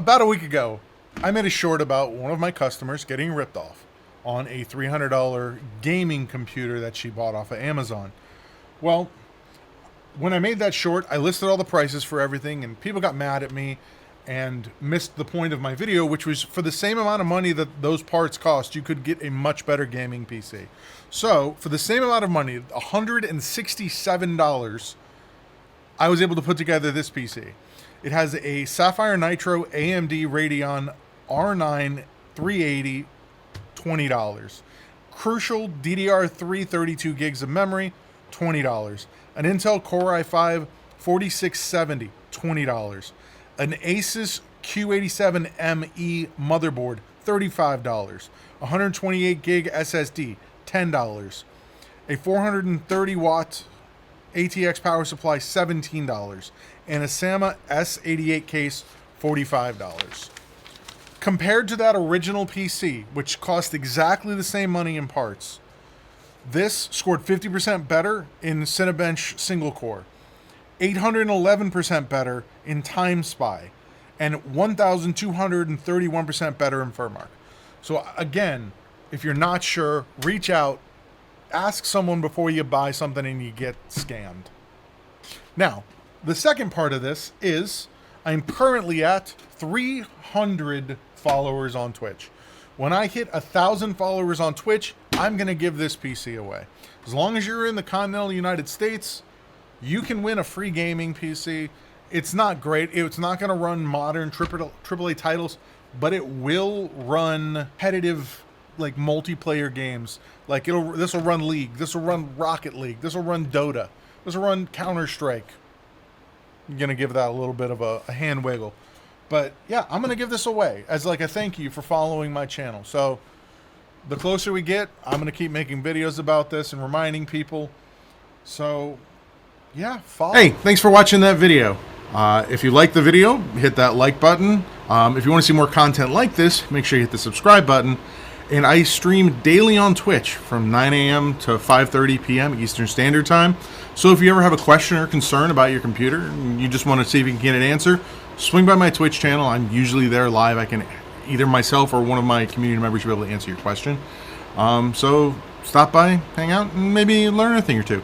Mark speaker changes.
Speaker 1: About a week ago, I made a short about one of my customers getting ripped off on a $300 gaming computer that she bought off of Amazon. Well, when I made that short, I listed all the prices for everything, and people got mad at me and missed the point of my video, which was for the same amount of money that those parts cost, you could get a much better gaming PC. So, for the same amount of money, $167, I was able to put together this PC. It has a Sapphire Nitro AMD Radeon R9 380, $20. Crucial DDR3 32 gigs of memory, $20. An Intel Core i5 4670, $20. An Asus Q87ME motherboard, $35. 128 gig SSD, $10. A 430 watt ATX power supply, $17. And a Sama S88 case, $45. Compared to that original PC, which cost exactly the same money in parts, this scored 50% better in Cinebench single core, 811% better in Time Spy, and 1,231% better in Furmark. So again, if you're not sure, reach out, ask someone before you buy something and you get scammed. Now, the second part of this is I'm currently at 300 followers on Twitch. When I hit 1,000 followers on Twitch, I'm going to give this PC away. As long as you're in the continental United States, you can win a free gaming PC. It's not great. It's not going to run modern AAA titles, but it will run competitive, like multiplayer games. Like this will run League. This will run Rocket League. This will run Dota. This will run Counter-Strike. I'm going to give that a little bit of a hand wiggle. But yeah, I'm going to give this away as like a thank you for following my channel. So the closer we get, I'm going to keep making videos about this and reminding people. So yeah, follow. Hey, thanks for watching that video. If you like the video, hit that like button. If you want to see more content like this, make sure you hit the subscribe button. And I stream daily on Twitch from 9 a.m. to 5:30 p.m. Eastern Standard Time. So if you ever have a question or concern about your computer and you just want to see if you can get an answer, swing by my Twitch channel. I'm usually there live. I can either myself or one of my community members will be able to answer your question. So stop by, hang out, and maybe learn a thing or two.